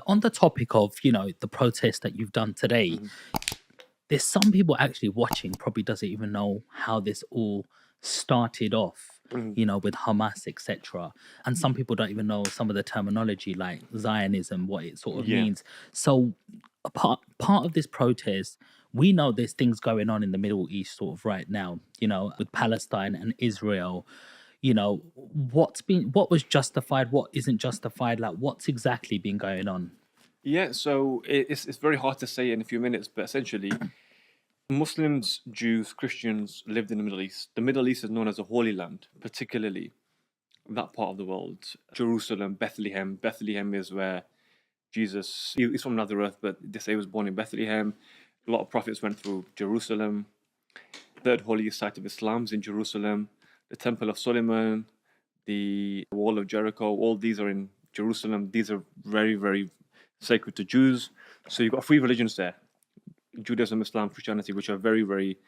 On the topic of, the protest that you've done today, Mhm. there's some people actually watching probably doesn't even know how this all started off, Mhm. with Hamas, etc. And some people don't even know some of the terminology like Zionism, what it sort of Yeah. means. So a part of this protest, we know there's things going on in the Middle East sort of right now, with Palestine and Israel. What was justified, what isn't justified, like what's exactly been going on? Yeah, so it's very hard to say in a few minutes, but essentially, Muslims, Jews, Christians lived in the Middle East. The Middle East is known as a Holy Land, particularly that part of the world. Jerusalem, Bethlehem. Bethlehem is where Jesus, he's from Nazareth, but they say he was born in Bethlehem. A lot of prophets went through Jerusalem. Third holiest site of Islam is in Jerusalem. The Temple of Solomon, the Wall of Jericho, all these are in Jerusalem. These are very, very sacred to Jews. So you've got three religions there: Judaism, Islam, Christianity, which are very, very,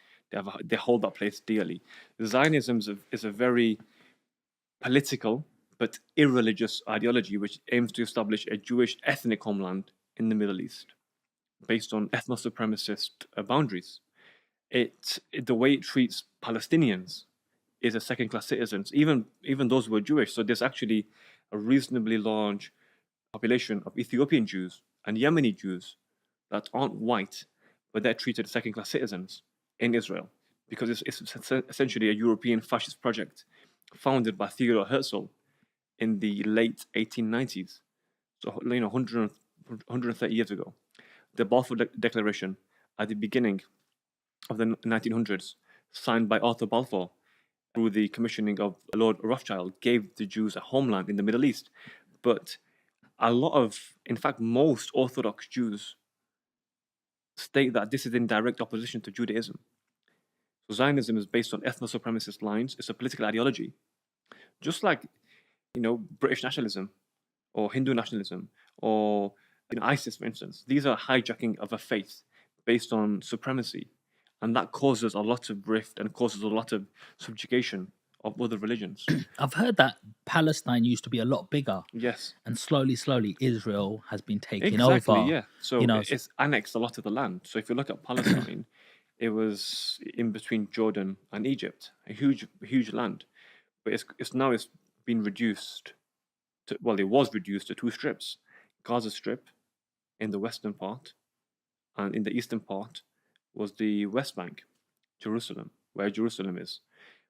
they hold that place dearly. Zionism is a very political but irreligious ideology which aims to establish a Jewish ethnic homeland in the Middle East based on ethno supremacist boundaries. The way it treats Palestinians is a second class citizens, even those who are Jewish. So there's actually a reasonably large population of Ethiopian Jews and Yemeni Jews that aren't white, but they're treated as second class citizens in Israel because it's essentially a European fascist project founded by Theodor Herzl in the late 1890s. So, 130 years ago. The Balfour Declaration at the beginning of the 1900s, signed by Arthur Balfour through the commissioning of Lord Rothschild, gave the Jews a homeland in the Middle East. But in fact, most Orthodox Jews state that this is in direct opposition to Judaism. So Zionism is based on ethno supremacist lines. It's a political ideology, just like British nationalism or Hindu nationalism or ISIS, for instance. These are hijacking of a faith based on supremacy, and that causes a lot of rift and causes a lot of subjugation of other religions. I've heard that Palestine used to be a lot bigger, Yes, and slowly, Israel has been taking exactly. over. Yeah. You So know, it's annexed a lot of the land. So if you look at Palestine, it was in between Jordan and Egypt, a huge, huge land. But it's been reduced to, well, it was reduced to two strips: Gaza Strip in the western part, and in the eastern part was the West Bank, Jerusalem, where Jerusalem is.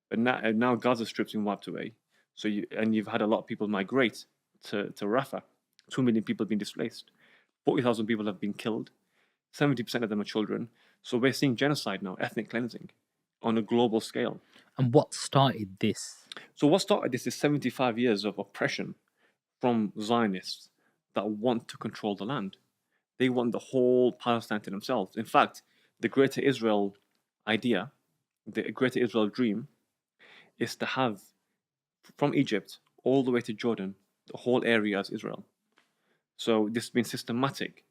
But now Gaza Strip's been wiped away. So you've had a lot of people migrate to Rafah. 2 million people have been displaced. 40,000 people have been killed. 70% of them are children. So we're seeing genocide now, ethnic cleansing, on a global scale. and what started this? So what started this is 75 years of oppression from Zionists that want to control the land. They want the whole Palestine to themselves. In fact, the Greater Israel idea, the Greater Israel dream, is to have from Egypt all the way to Jordan, the whole area as Israel. So this has been systematic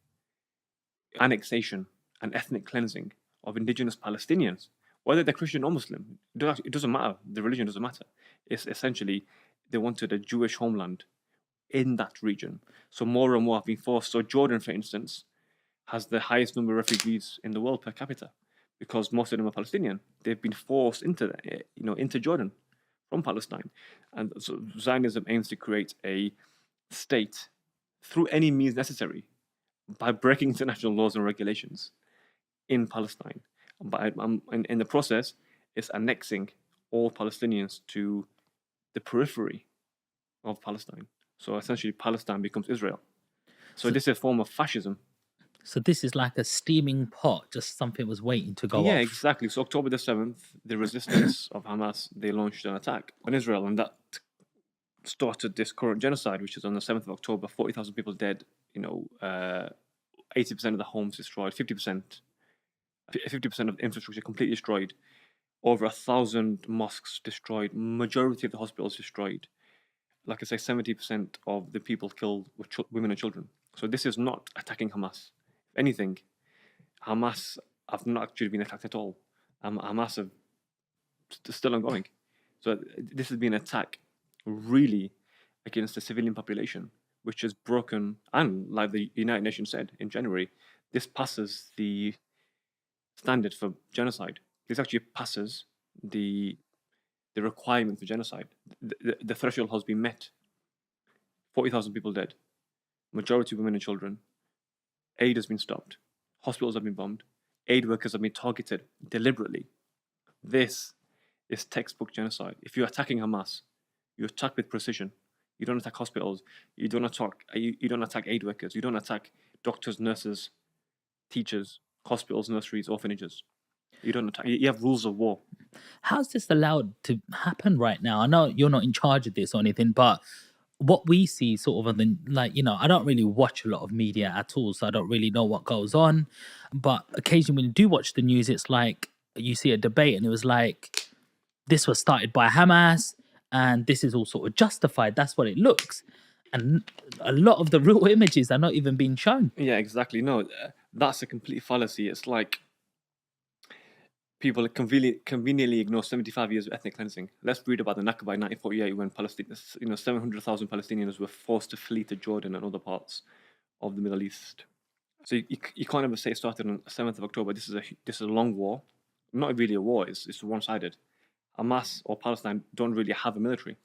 annexation and ethnic cleansing of indigenous Palestinians, whether they're Christian or Muslim. It doesn't matter. The religion doesn't matter. It's essentially they wanted a Jewish homeland in that region. So more and more have been forced. So Jordan, for instance, has the highest number of refugees in the world per capita because most of them are Palestinian. They've been forced into Jordan from Palestine, and so Zionism aims to create a state through any means necessary by breaking international laws and regulations in Palestine. In the process, it's annexing all Palestinians to the periphery of Palestine. So essentially, Palestine becomes Israel. So So, this is a form of fascism. so this is like a steaming pot, just something was waiting to go Yeah, off. exactly. So October the 7th, the resistance of Hamas, they launched an attack on Israel, and that started this current genocide, which is on the 7th of October, 40,000 people dead, 80% of the homes destroyed, 50% of the infrastructure completely destroyed, over 1,000 mosques destroyed, majority of the hospitals destroyed. Like I say, 70% of the people killed were women and children. So this is not attacking Hamas. If anything, Hamas have not actually been attacked at all. Hamas are still ongoing. So this has been an attack really against the civilian population which is broken, and like the United Nations said in January, this passes the standard for genocide. This actually passes the requirement for genocide. The threshold has been met. 40,000 people dead, majority women and children. Aid has been stopped. Hospitals have been bombed. Aid workers have been targeted deliberately. This is textbook genocide. If you're attacking Hamas, you attack with precision. You don't attack hospitals. You don't attack aid workers. You don't attack doctors, nurses, teachers, hospitals, nurseries, orphanages. You don't attack. You have rules of war. How's this allowed to happen right now? I know you're not in charge of this or anything, but what we see sort of on the, like, I don't really watch a lot of media at all, so I don't really know what goes on. But occasionally when you do watch the news, it's like you see a debate and it was like, this was started by Hamas and this is all sort of justified. That's what it looks. And a lot of the real images are not even being shown. Yeah, exactly. No, that's a complete fallacy. It's like people conveniently ignore 75 years of ethnic cleansing. Let's read about the Nakba in 1948 when 700,000 Palestinians were forced to flee to Jordan and other parts of the Middle East. So you can't ever say it started on 7th of October. This is a long war. Not really a war. It's one-sided. Hamas or Palestine don't really have a military.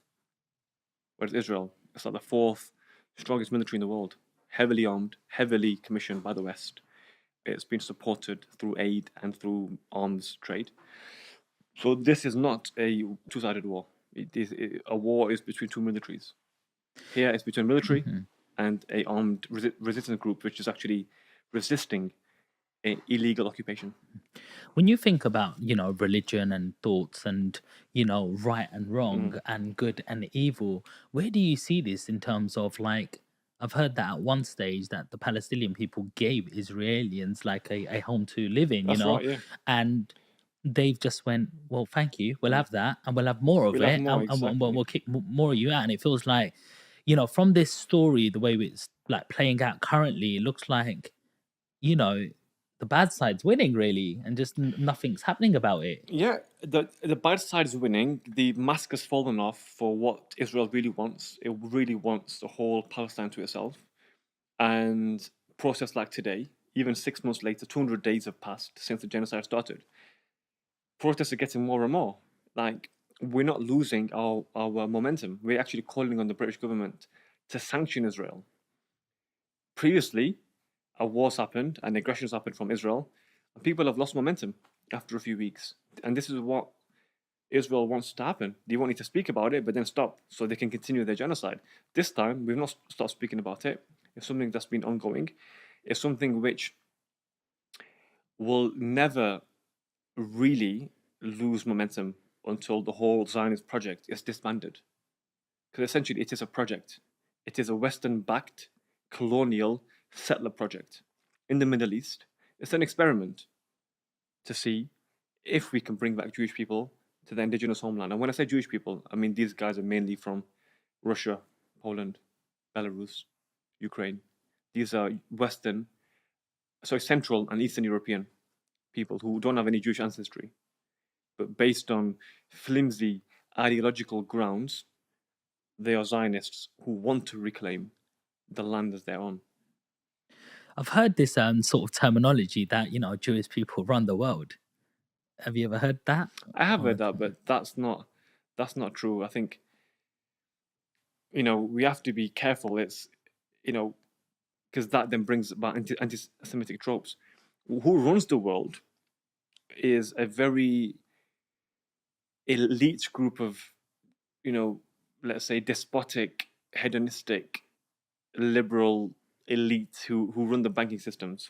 Whereas Israel, it's like the fourth strongest military in the world. Heavily armed, heavily commissioned by the West. It's been supported through aid and through arms trade. So this is not a two-sided war. A war is between two militaries. Here it's between military and a armed resistance group, which is actually resisting an illegal occupation. When you think about, religion and thoughts and, right and wrong and good and evil, where do you see this in terms of, like, I've heard that at one stage that the Palestinian people gave Israelis like a home to live in, That's right, yeah. and they've just went, well, thank you, we'll have that and we'll have more of We'll have it, more, and exactly. we'll kick more of you out. And it feels like, from this story, the way it's like playing out currently, it looks like, the bad side's winning really, and just nothing's happening about it. Yeah, the bad side is winning. The mask has fallen off for what Israel really wants. It really wants the whole Palestine to itself. And process like today, even 6 months later, 200 days have passed since the genocide started. Protests are getting more and more. Like, we're not losing our momentum. We're actually calling on the British government to sanction Israel. Previously, a war's happened and aggressions happened from Israel, and people have lost momentum after a few weeks. And this is what Israel wants to happen. They want you to speak about it, but then stop so they can continue their genocide. This time, we've not stopped speaking about it. It's something that's been ongoing. It's something which will never really lose momentum until the whole Zionist project is disbanded. Because essentially, it is a project. It is a Western-backed colonial settler project in the Middle East. It's an experiment to see if we can bring back Jewish people to their indigenous homeland. And when I say Jewish people, I mean these guys are mainly from Russia, Poland, Belarus, Ukraine. These are Central and Eastern European people who don't have any Jewish ancestry, but based on flimsy ideological grounds, they are Zionists who want to reclaim the land as their own. I've heard this sort of terminology that Jewish people run the world. Have you ever heard that? I have heard that, but that's not true. I think we have to be careful. It's because that then brings about anti-Semitic tropes. Who runs the world is a very elite group of, let's say, despotic, hedonistic, liberal elite who run the banking systems.